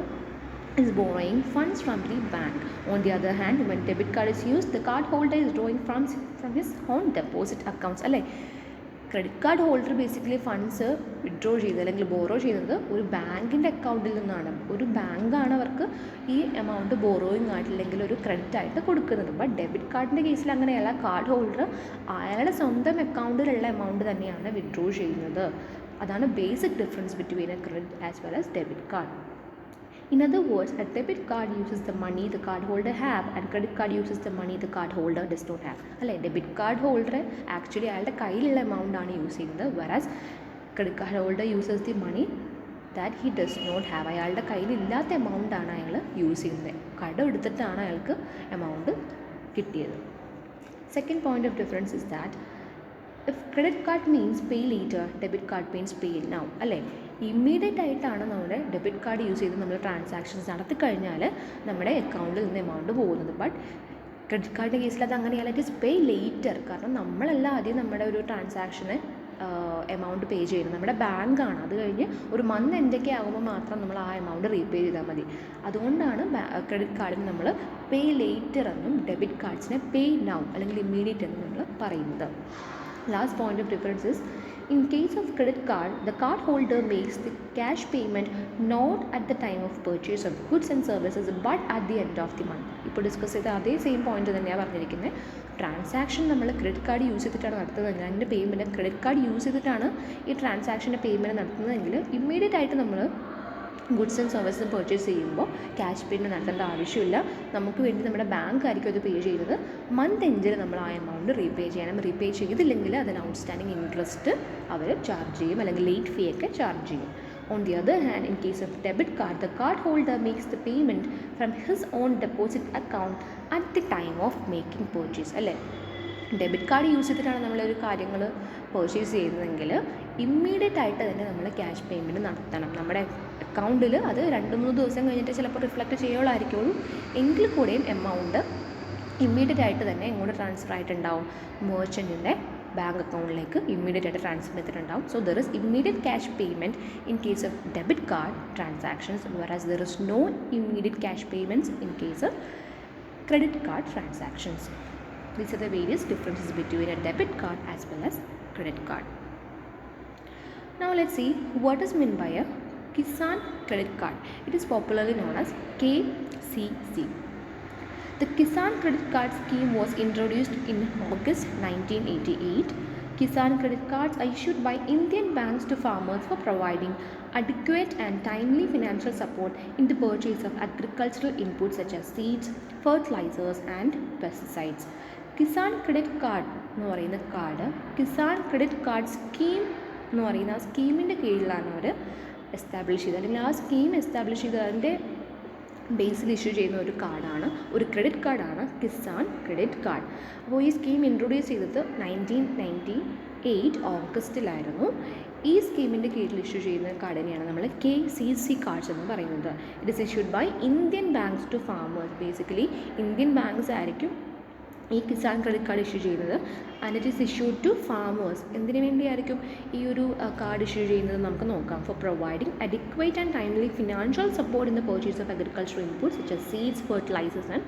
is borrowing funds from the bank. On the other hand, when debit card is used, the card holder is drawing funds from his own deposit accounts. അല്ലേ, credit card holder basically funds withdraw ചെയ്ത് അല്ലെങ്കിൽ borrow ചെയ്യുന്നത് ഒരു ബാങ്കിൻ്റെ അക്കൗണ്ടിൽ നിന്നാണ്. ഒരു ബാങ്കാണ് അവർക്ക് ഈ എമൗണ്ട് ബോറോയിങ് ആയിട്ടില്ലെങ്കിൽ ഒരു ക്രെഡിറ്റ് ആയിട്ട് കൊടുക്കുന്നത്. ബട്ട് ഡെബിറ്റ് കാർഡിൻ്റെ കേസിൽ അങ്ങനെയല്ല. കാർഡ് ഹോൾഡർ അയാളുടെ സ്വന്തം അക്കൗണ്ടിലുള്ള എമൗണ്ട് തന്നെയാണ് വിഡ്രോ ചെയ്യുന്നത്. അതാണ് basic difference between A credit as well as debit card. In other words, a debit card uses the money the card holder have and credit card uses the money the card holder does not have. അല്ലേ, debit card holder actually അയാളുടെ കയ്യിലുള്ള എമൗണ്ടാണ് use ചെയ്യുന്നത്. Whereas credit card holder uses the money that he does not have. അയാളുടെ കയ്യിലില്ലാത്ത എമൗണ്ടാണ് അയാൾ use ചെയ്യുന്നത്. കടം എടുത്തിട്ടാണ് അയാൾക്ക് എമൗണ്ട് കിട്ടിയത്. Second point of difference is that if credit card means pay later, debit card means pay now. അല്ലേ, immediate ആയിട്ടാണ് നമ്മുടെ ഡെബിറ്റ് കാർഡ് യൂസ് ചെയ്ത് നമ്മൾ ട്രാൻസാക്ഷൻസ് നടത്തി കഴിഞ്ഞാൽ നമ്മുടെ അക്കൗണ്ടിൽ നിന്ന് എമൗണ്ട് പോകുന്നത്. ബട്ട് ക്രെഡിറ്റ് കാർഡിൻ്റെ കേസിൽ അത് അങ്ങനെയല്ല, ഇറ്റ് ഇസ് പേ ലേറ്റർ. കാരണം നമ്മളല്ല ആദ്യം നമ്മുടെ ഒരു ട്രാൻസാക്ഷന് എമൗണ്ട് പേ ചെയ്യുന്നത്, നമ്മുടെ ബാങ്കാണ്. അത് കഴിഞ്ഞ് ഒരു മന്ത് എൻഡൊക്കെ ആകുമ്പോൾ മാത്രം നമ്മൾ ആ എമൗണ്ട് റീപേ ചെയ്താൽ മതി. അതുകൊണ്ടാണ് ക്രെഡിറ്റ് കാർഡിന് നമ്മൾ പേ ലേറ്റർ എന്നും ഡെബിറ്റ് കാർഡ്സിനെ പേ നൗ അല്ലെങ്കിൽ ഇമ്മീഡിയറ്റ് എന്നും നമ്മൾ പറയുന്നത്. Last point of difference is, in case of credit card, the card holder makes the cash payment not at the time of purchase of goods and services but at the end of the month. ഇപ്പോൾ discuss ചെയ്ത അതേ same point തന്നെയാണ് പറഞ്ഞിരിക്കുന്നത്. Transaction നമ്മൾ credit card use ചെയ്തിട്ടാണ് നടത്തുന്നതെങ്കിൽ അതിൻ്റെ payment credit card use ചെയ്തിട്ടാണ് ഈ ട്രാൻസാക്ഷൻ്റെ പേയ്മെൻറ്റ് നടത്തുന്നതെങ്കിൽ ഇമ്മീഡിയറ്റ് ആയിട്ട് നമ്മൾ ഗുഡ്സ് ആൻഡ് സർവീസസ് പർച്ചേസ് ചെയ്യുമ്പോൾ ക്യാഷ് പേയ്മെൻറ്റ് നടത്തേണ്ട ആവശ്യമില്ല. നമുക്ക് വേണ്ടി നമ്മുടെ ബാങ്ക് ആയിരിക്കും അത് പേ ചെയ്യുന്നത്. മന്ത് എൻഡിൽ നമ്മൾ ആ എമൗണ്ട് റീപേ ചെയ്യണം. റീപേ ചെയ്തില്ലെങ്കിൽ അതിന് ഔട്ട്സ്റ്റാൻഡിങ് ഇൻട്രസ്റ്റ് അവർ ചാർജ് ചെയ്യും, അല്ലെങ്കിൽ ലേറ്റ് ഫീ ഒക്കെ ചാർജ് ചെയ്യും. On the other hand, in case of debit card, the card holder makes the payment from his own deposit account at the time of making purchase. അല്ലേ, debit card use ചെയ്തിട്ടാണ് നമ്മളൊരു കാര്യങ്ങൾ purchase ചെയ്യുന്നതെങ്കിൽ immediate ആയിട്ട് തന്നെ നമ്മൾ cash payment നടത്തണം. നമ്മുടെ അക്കൗണ്ടിൽ അത് 2-3 ദിവസം കഴിഞ്ഞിട്ട് ചിലപ്പോൾ റിഫ്ലക്റ്റ് ചെയ്യുകയുള്ളായിരിക്കുള്ളൂ. എങ്കിൽ കൂടെയും എമൗണ്ട് ഇമ്മീഡിയറ്റ് ആയിട്ട് തന്നെ ഇങ്ങോട്ട് ട്രാൻസ്ഫർ ആയിട്ടുണ്ടാവും. മെർച്ചൻറ്റിൻ്റെ ബാങ്ക് അക്കൗണ്ടിലേക്ക് ഇമ്മീഡിയറ്റ് ആയിട്ട് ട്രാൻസ്ഫർ ചെയ്തിട്ടുണ്ടാവും. So there is immediate cash payment in case of debit card transactions, whereas there is no immediate cash payments in case of credit card transactions. These are the various differences between a debit card as well as credit card. Now let's see what is meant by a Kisan credit card. It is popularly known as KCC. The Kisan credit card scheme was introduced in August 1988. Kisan credit cards are issued by Indian banks to farmers for providing adequate and timely financial support in the purchase of agricultural inputs such as seeds, fertilizers and pesticides. Kisan credit card എന്ന് പറയുന്ന card Kisan credit card scheme എന്ന് പറയുന്ന ആ സ്കീമിൻ്റെ കീഴിലാണ് അവർ establish ചെയ്തത്, അല്ലെങ്കിൽ ആ scheme establish ചെയ്ത് അതിൻ്റെ ബേസിൽ ഇഷ്യൂ ചെയ്യുന്ന ഒരു കാർഡാണ്, ഒരു ക്രെഡിറ്റ് കാർഡാണ് കിസാൻ ക്രെഡിറ്റ് കാർഡ്. അപ്പോൾ ഈ സ്കീം ഇൻട്രൊഡ്യൂസ് ചെയ്തത് 1998 ഓഗസ്റ്റിലായിരുന്നു. ഈ സ്കീമിൻ്റെ കീഴിൽ ഇഷ്യൂ ചെയ്യുന്ന കാർഡിനെയാണ് നമ്മൾ KCC കാർഡ്സ് എന്ന് പറയുന്നത്. It is issued by Indian banks to farmers. Basically Indian banks ആയിരിക്കും ഈ കിസാൻ ക്രെഡിറ്റ് കാർഡ് ഇഷ്യൂ ചെയ്യുന്നത്. And it is issued to farmers. എന്തിനു വേണ്ടിയായിരിക്കും ഈ ഒരു കാർഡ് ഇഷ്യൂ ചെയ്യുന്നത് നമുക്ക് നോക്കാം. For providing adequate and timely financial support in the purchase of agricultural inputs such as seeds, fertilisers and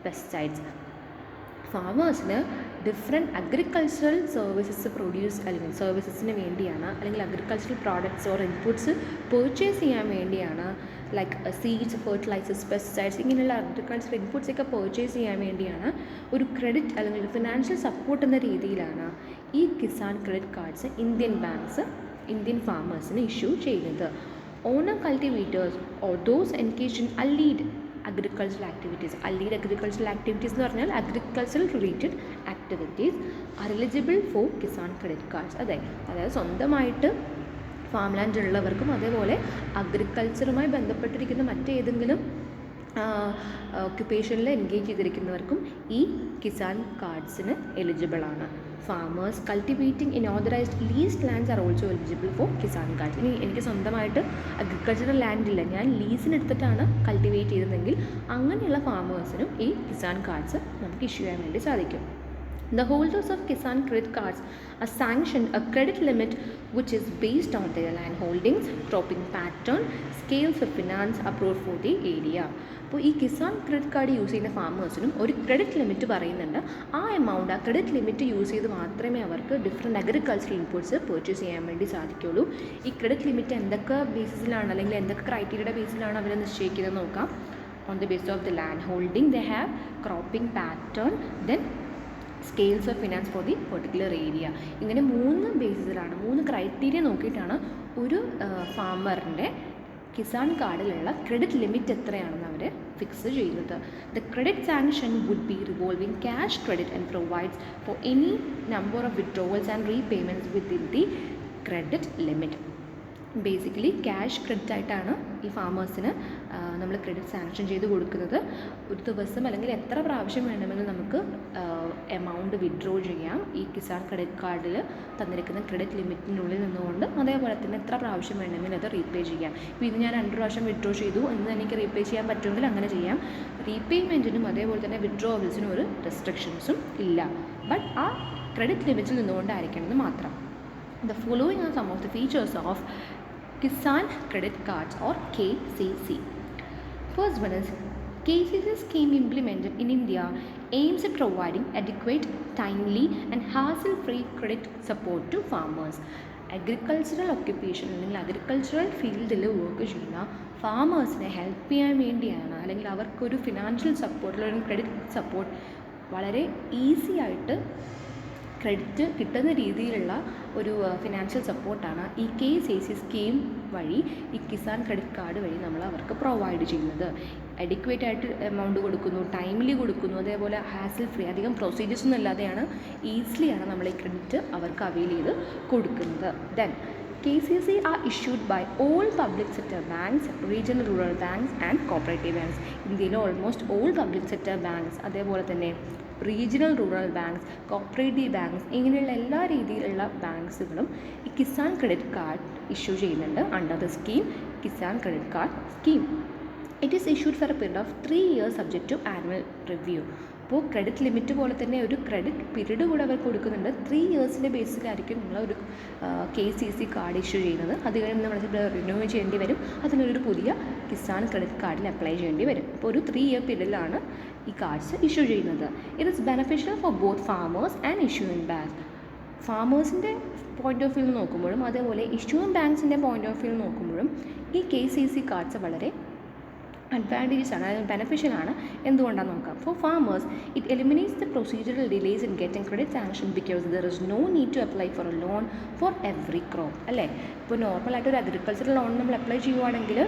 pesticides. ഫാമേഴ്സിന് ഡിഫറെൻറ്റ് അഗ്രികൾച്ചറൽ സർവീസസ് അല്ലെങ്കിൽ സർവീസസിന് വേണ്ടിയാണ്, അല്ലെങ്കിൽ agricultural products or inputs purchase ചെയ്യാൻ വേണ്ടിയാണ്, ലൈക്ക് സീഡ്സ്, ഫെർട്ടിലൈസേഴ്സ്, പെസ്റ്റിസൈഡ്സ്, ഇങ്ങനെയുള്ള agricultural inputs ഒക്കെ purchase ചെയ്യാൻ വേണ്ടിയാണ് ഒരു ക്രെഡിറ്റ് അല്ലെങ്കിൽ ഫിനാൻഷ്യൽ സപ്പോർട്ട് എന്ന രീതിയിലാണ് ഈ Kisan credit cards Indian banks Indian ഫാമേഴ്സിന് ഇഷ്യൂ ചെയ്യുന്നത്. Owner cultivators or those engaged in allied agricultural activities. Allied agricultural activities എന്ന് പറഞ്ഞാൽ agricultural related activities are eligible for Kisan credit cards. അതായത് സ്വന്തമായിട്ട് ഫാം ലാൻഡ് ഉള്ളവർക്കും അതേപോലെ അഗ്രികൾച്ചറുമായി ബന്ധപ്പെട്ടിരിക്കുന്ന മറ്റേതെങ്കിലും ഓക്യുപ്പേഷനിൽ എൻഗേജ് ചെയ്തിരിക്കുന്നവർക്കും ഈ കിസാൻ കാർഡ്സിന് എലിജിബിളാണ്. Farmers cultivating in authorised leased lands are also eligible for Kisan cards. ഇനി എനിക്ക് സ്വന്തമായിട്ട് അഗ്രികൾച്ചറൽ ലാൻഡ് ഇല്ല, ഞാൻ ലീസിനെടുത്തിട്ടാണ് കൾട്ടിവേറ്റ് ചെയ്തതെങ്കിൽ അങ്ങനെയുള്ള ഫാമേഴ്സിനും ഈ കിസാൻ കാർഡ്സ് നമുക്ക് ഇഷ്യൂ ചെയ്യാൻ വേണ്ടി സാധിക്കും. The holders of Kisan credit cards are sanctioned a credit limit which is based on their land holdings, cropping pattern, scales of finance approved for the area. അപ്പോൾ ഈ കിസാൻ ക്രെഡിറ്റ് കാർഡ് യൂസ് ചെയ്യുന്ന ഫാമേഴ്സിനും ഒരു credit limit പറയുന്നുണ്ട്. ആ credit limit use ചെയ്ത് മാത്രമേ അവർക്ക് different agricultural inputs purchase ചെയ്യാൻ വേണ്ടി സാധിക്കുകയുള്ളൂ. ഈ ക്രെഡിറ്റ് ലിമിറ്റ് എന്തൊക്കെ ബേസിസിലാണ് അല്ലെങ്കിൽ എന്തൊക്കെ ക്രൈറ്റീരിയയുടെ ബേസിലാണ് അവർ നിശ്ചയിക്കുന്നത് നോക്കാം. On the base of the land holding, they have cropping pattern, then scales of finance for the particular area. ഇങ്ങനെ 3 ബേസിസിലാണ്, 3 ക്രൈറ്റീരിയ നോക്കിയിട്ടാണ് ഒരു ഫാമറിൻ്റെ കിസാൻ കാർഡിലുള്ള ക്രെഡിറ്റ് ലിമിറ്റ് എത്രയാണെന്ന് അവർ ഫിക്സ് ചെയ്യുന്നത്. The credit sanction would be revolving cash credit and provides for any number of withdrawals and repayments within the credit limit. Basically cash credit ആയിട്ടാണ് ഈ ഫാമേഴ്സിന് നമ്മൾ ക്രെഡിറ്റ് സാങ്ഷൻ ചെയ്ത് കൊടുക്കുന്നത്. ഒരു ദിവസം അല്ലെങ്കിൽ എത്ര പ്രാവശ്യം വേണമെങ്കിലും നമുക്ക് എമൗണ്ട് വിഡ്രോ ചെയ്യാം ഈ കിസാൻ ക്രെഡിറ്റ് കാർഡിൽ തന്നിരിക്കുന്ന ക്രെഡിറ്റ് ലിമിറ്റിനുള്ളിൽ നിന്നുകൊണ്ട്. അതേപോലെ തന്നെ എത്ര പ്രാവശ്യം വേണമെങ്കിലും അത് റീപേ ചെയ്യാം. ഇപ്പോൾ ഇത് ഞാൻ 2 പ്രാവശ്യം വിഡ്രോ ചെയ്തു എന്ന് എനിക്ക് റീപേ ചെയ്യാൻ പറ്റുമെങ്കിൽ അങ്ങനെ ചെയ്യാം. റീപേയ്മെൻറ്റിനും അതേപോലെ തന്നെ വിഡ്രോവൽസിനും ഒരു റെസ്ട്രിക്ഷൻസും ഇല്ല. ബട്ട് ആ ക്രെഡിറ്റ് ലിമിറ്റിൽ നിന്നുകൊണ്ടായിരിക്കണമെന്ന് മാത്രം. The following are some of the features of Kisan Credit Cards or KCC. First one is KCC scheme implemented in India aims at providing adequate, timely and hassle-free credit support to farmers. Agricultural occupation അല്ലെങ്കിൽ agricultural ഫീൽഡിൽ work ചെയ്യുന്ന ഫാമേഴ്സിനെ help ചെയ്യാൻ വേണ്ടിയാണ്, അല്ലെങ്കിൽ അവർക്കൊരു financial support അല്ലെങ്കിൽ credit support വളരെ easy ആയിട്ട് ക്രെഡിറ്റ് കിട്ടുന്ന രീതിയിലുള്ള ഒരു ഫിനാൻഷ്യൽ സപ്പോർട്ടാണ് ഈ KCC സ്കീം വഴി, ഈ കിസാൻ ക്രെഡിറ്റ് കാർഡ് വഴി നമ്മൾ അവർക്ക് പ്രൊവൈഡ് ചെയ്യുന്നത്. അഡിക്വേറ്റ് ആയിട്ട് എമൗണ്ട് കൊടുക്കുന്നു, ടൈംലി കൊടുക്കുന്നു, അതേപോലെ ഹാസിൽ ഫ്രീ, അധികം പ്രൊസീജിയേഴ്സ് ഒന്നും ഇല്ലാതെയാണ്, ഈസിലിയാണ് നമ്മൾ ഈ ക്രെഡിറ്റ് അവർക്ക് അവൈൽ ചെയ്ത് കൊടുക്കുന്നത്. Then KCC are issued by all public sector banks, regional rural banks and cooperative banks. ഇന്ത്യയിലെ almost all public sector banks, അതേപോലെ തന്നെ regional rural banks, cooperative banks, ഇങ്ങനെയുള്ള എല്ലാ രീതിയിലുള്ള ബാങ്ക്സുകളും ഈ കിസാൻ ക്രെഡിറ്റ് കാർഡ് ഇഷ്യൂ ചെയ്യുന്നുണ്ട് under the scheme Kisan credit card scheme. It is issued for a period of 3 years subject to annual review. അപ്പോൾ credit limit പോലെ തന്നെ ഒരു ക്രെഡിറ്റ് പീരീഡ് കൂടെ അവർ കൊടുക്കുന്നുണ്ട്. 3 yearsൻ്റെ ബേസിലായിരിക്കും നമ്മളൊരു KCC കാർഡ് ഇഷ്യൂ ചെയ്യുന്നത്. അത് കഴിയുമ്പോൾ നമ്മൾ റിന്യൂ ചെയ്യേണ്ടി വരും. അതിനൊരു പുതിയ കിസാൻ ക്രെഡിറ്റ് കാർഡിന് അപ്ലൈ ചെയ്യേണ്ടി വരും. അപ്പോൾ ഒരു 3 year പീരീഡിലാണ് ഈ കാർഡ്സ് ഇഷ്യൂ ചെയ്യുന്നത്. It is beneficial for both farmers and issuing bank. ഫാമേഴ്സിൻ്റെ പോയിൻ്റ് ഓഫ് വ്യൂ നോക്കുമ്പോഴും അതേപോലെ ഇഷ്യൂയിങ് ബാങ്ക്സിൻ്റെ പോയിൻ്റ് ഓഫ് വ്യൂ നോക്കുമ്പോഴും ഈ KCC കാർഡ്സ് വളരെ അഡ്വാൻറ്റേജസ് ആണ്, അതായത് ബെനഫിഷ്യലാണ്. എന്തുകൊണ്ടാണെന്ന് നോക്കാം. For farmers it eliminates the procedural delays in getting credit sanction because there is no need to apply for a loan for every crop. അല്ലേ, ഇപ്പോൾ നോർമലായിട്ട് ഒരു അഗ്രികൾച്ചറൽ ലോൺ നമ്മൾ അപ്ലൈ ചെയ്യുവാണെങ്കിൽ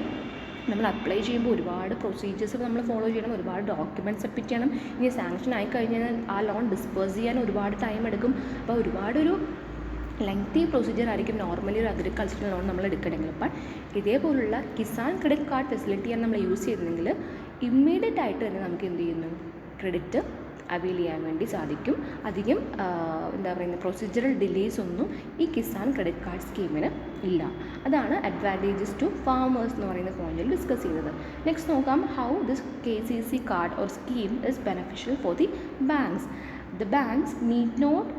നമ്മൾ അപ്ലൈ ചെയ്യുമ്പോൾ ഒരുപാട് പ്രൊസീജിയേഴ്സ് നമ്മൾ ഫോളോ ചെയ്യണം, ഒരുപാട് ഡോക്യുമെൻറ്റ്സ് സബ്മിറ്റ് ചെയ്യണം. ഇനി സാങ്ഷൻ ആയി കഴിഞ്ഞാൽ ആ ലോൺ ഡിസ്പേഴ്സ് ചെയ്യാൻ ഒരുപാട് ടൈം എടുക്കും. അപ്പോൾ ഒരുപാടൊരു ലെങ്തി പ്രൊസീജിയർ ആയിരിക്കും നോർമലി ഒരു അഗ്രികൾച്ചറൽ ലോൺ നമ്മൾ എടുക്കണമെങ്കിൽ. അപ്പം ഇതേപോലുള്ള കിസാൻ ക്രെഡിറ്റ് കാർഡ് ഫെസിലിറ്റിയാണ് നമ്മൾ യൂസ് ചെയ്തിരുന്നെങ്കിൽ ഇമ്മീഡിയറ്റ് ആയിട്ട് തന്നെ നമുക്ക് എന്ത് ചെയ്യുന്നു, ക്രെഡിറ്റ് അവൈൽ ചെയ്യാൻ വേണ്ടി സാധിക്കും. അധികം എന്താ പറയുന്നത് പ്രൊസീജിയറൽ ഡിലേസ് ഒന്നും ഈ കിസാൻ ക്രെഡിറ്റ് കാർഡ് സ്കീമിന് ഇല്ല. അതാണ് അഡ്വാൻറ്റേജസ് ടു ഫാമേഴ്സ് എന്ന് പറയുന്ന പോയിന്റിൽ ഡിസ്കസ് ചെയ്തത്. നെക്സ്റ്റ് നോക്കാം, how this KCC card or scheme is beneficial for the banks. The banks need not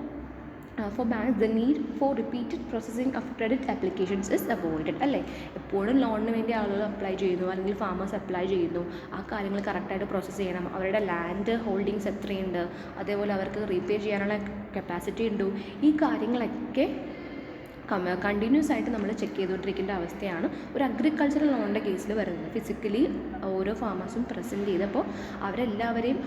for banks the need for repeated processing of credit applications is avoided. അല്ലേ, എപ്പോഴും ലോണിന് വേണ്ടി ആളുകൾ അപ്ലൈ ചെയ്യുന്നു അല്ലെങ്കിൽ ഫാമേഴ്സ് അപ്ലൈ ചെയ്യുന്നു, ആ കാര്യങ്ങൾ കറക്റ്റായിട്ട് പ്രോസസ്സ് ചെയ്യണം. അവരുടെ ലാൻഡ് ഹോൾഡിങ്സ് എത്രയുണ്ട്, അതേപോലെ അവർക്ക് റീപേ ചെയ്യാനുള്ള കപ്പാസിറ്റി ഉണ്ടോ, ഈ കാര്യങ്ങളൊക്കെ കണ്ടിന്യൂസ് ആയിട്ട് നമ്മൾ ചെക്ക് ചെയ്തുകൊണ്ടിരിക്കേണ്ട അവസ്ഥയാണ് ഒരു അഗ്രികൾച്ചറൽ ലോണിൻ്റെ കേസിൽ വരുന്നത്. ഫിസിക്കലി ഓരോ ഫാമേഴ്സും പ്രസൻറ്റ് ചെയ്തപ്പോൾ അവരെല്ലാവരെയും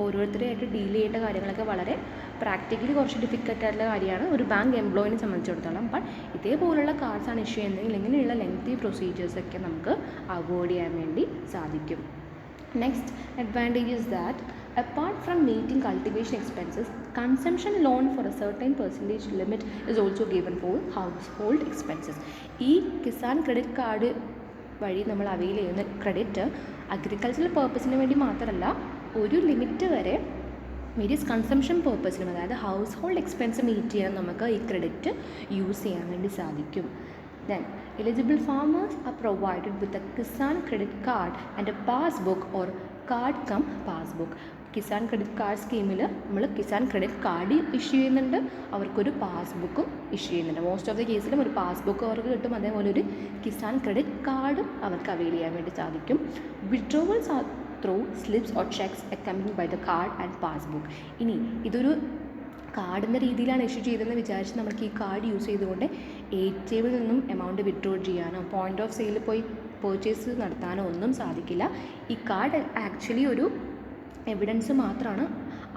ഓരോരുത്തരെയായിട്ട് ഡീൽ ചെയ്യേണ്ട കാര്യങ്ങളൊക്കെ വളരെ പ്രാക്ടിക്കലി കുറച്ച് ഡിഫിക്കൽട്ടായിട്ടുള്ള കാര്യമാണ് ഒരു ബാങ്ക് എംപ്ലോയിനെ സംബന്ധിച്ചിടത്തോളം. ബട്ട് ഇതേപോലുള്ള കാർഡ്സാണ് ഇഷ്യൂ ചെയ്യുന്നതെങ്കിൽ ഇങ്ങനെയുള്ള ലെങ്തി പ്രൊസീജിയേഴ്സൊക്കെ നമുക്ക് അവോയ്ഡ് ചെയ്യാൻ വേണ്ടി സാധിക്കും. Next advantage is that apart from meeting cultivation expenses, consumption loan for a certain percentage limit is also given for household expenses. ഈ കിസാൻ ക്രെഡിറ്റ് കാർഡ് വഴി നമ്മൾ അവൈൽ ചെയ്യുന്ന ക്രെഡിറ്റ് അഗ്രികൾച്ചറൽ പർപ്പസിന് വേണ്ടി മാത്രമല്ല, ഒരു ലിമിറ്റ് വരെ വേരിയസ് കൺസംഷൻ പർപ്പസിനും, അതായത് ഹൗസ് ഹോൾഡ് എക്സ്പെൻസ് മീറ്റ് ചെയ്യാൻ നമുക്ക് ഈ ക്രെഡിറ്റ് യൂസ് ചെയ്യാൻ വേണ്ടി സാധിക്കും. Then, eligible farmers are provided with a Kisan credit card and a passbook or card cum passbook. Kisan credit card സ്കീമിൽ നമ്മൾ കിസാൻ ക്രെഡിറ്റ് കാർഡ് ഇഷ്യൂ ചെയ്യുന്നുണ്ട്, അവർക്കൊരു പാസ്ബുക്കും ഇഷ്യൂ ചെയ്യുന്നുണ്ട്. മോസ്റ്റ് ഓഫ് ദ കേസിലും ഒരു പാസ്ബുക്ക് അവർക്ക് കിട്ടും, അതേപോലെ ഒരു കിസാൻ ക്രെഡിറ്റ് കാർഡും അവർക്ക് അവൈൽ ചെയ്യാൻ വേണ്ടി സാധിക്കും. Withdrawals are through slips or cheques accompanied by the card and passbook. ഇനി ഇതൊരു കാർഡിൻ്റെ രീതിയിലാണ് ഇഷ്യൂ ചെയ്തതെന്ന് വിചാരിച്ച് നമുക്ക് ഈ കാർഡ് യൂസ് ചെയ്തുകൊണ്ട് ATM നിന്നും എമൗണ്ട് വിഡ്രോ ചെയ്യാനോ പോയിൻ്റ് ഓഫ് സെയിൽ പോയി പർച്ചേസ് നടത്താനോ ഒന്നും സാധിക്കില്ല. ഈ കാർഡ് ആക്ച്വലി ഒരു എവിഡൻസ് മാത്രമാണ്.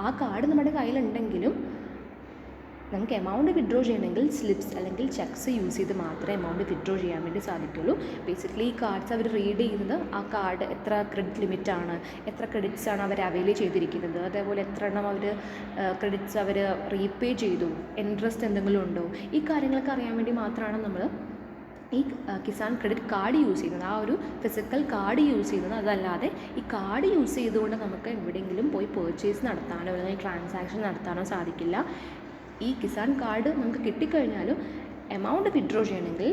ആ കാർഡ് നമ്മുടെ കയ്യിലുണ്ടെങ്കിലും നമുക്ക് എമൗണ്ട് വിഡ്രോ ചെയ്യണമെങ്കിൽ സ്ലിപ്സ് അല്ലെങ്കിൽ ചെക്സ് യൂസ് ചെയ്ത് മാത്രമേ എമൗണ്ട് വിഡ്രോ ചെയ്യാൻ വേണ്ടി സാധിക്കുള്ളൂ. ബേസിക്കലി ഈ കാർഡ്സ് അവർ റീഡ് ചെയ്യുന്നത് ആ കാർഡ് എത്ര ക്രെഡിറ്റ് ലിമിറ്റാണ്, എത്ര ക്രെഡിറ്റ്സ് ആണ് അവർ അവൈൽ ചെയ്തിരിക്കുന്നത്, അതേപോലെ എത്ര എണ്ണം അവർ ക്രെഡിറ്റ്സ് അവർ റീപേ ചെയ്തു, ഇൻട്രസ്റ്റ് എന്തെങ്കിലും ഉണ്ടോ, ഈ കാര്യങ്ങളൊക്കെ അറിയാൻ വേണ്ടി മാത്രമാണ് നമ്മൾ ഈ കിസാൻ ക്രെഡിറ്റ് കാർഡ് യൂസ് ചെയ്യുന്നത്, ആ ഒരു ഫിസിക്കൽ കാർഡ് യൂസ് ചെയ്യുന്നത്. അതല്ലാതെ ഈ കാർഡ് യൂസ് ചെയ്തുകൊണ്ട് നമുക്ക് എവിടെയെങ്കിലും പോയി പർച്ചേസ് നടത്താനോ അല്ലെങ്കിൽ ട്രാൻസാക്ഷൻ നടത്താനോ സാധിക്കില്ല. ഈ കിസാൻ കാർഡ് നമുക്ക് കിട്ടിക്കഴിഞ്ഞാലും എമൗണ്ട് വിഡ്രോ ചെയ്യണമെങ്കിൽ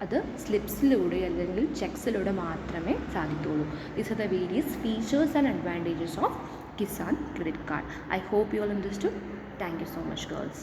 അത് സ്ലിപ്സിലൂടെ അല്ലെങ്കിൽ ചെക്സിലൂടെ മാത്രമേ സാധിക്കുള്ളൂ. These are the various features and advantages of Kisan credit card. I hope you all understood. Thank you so much, girls.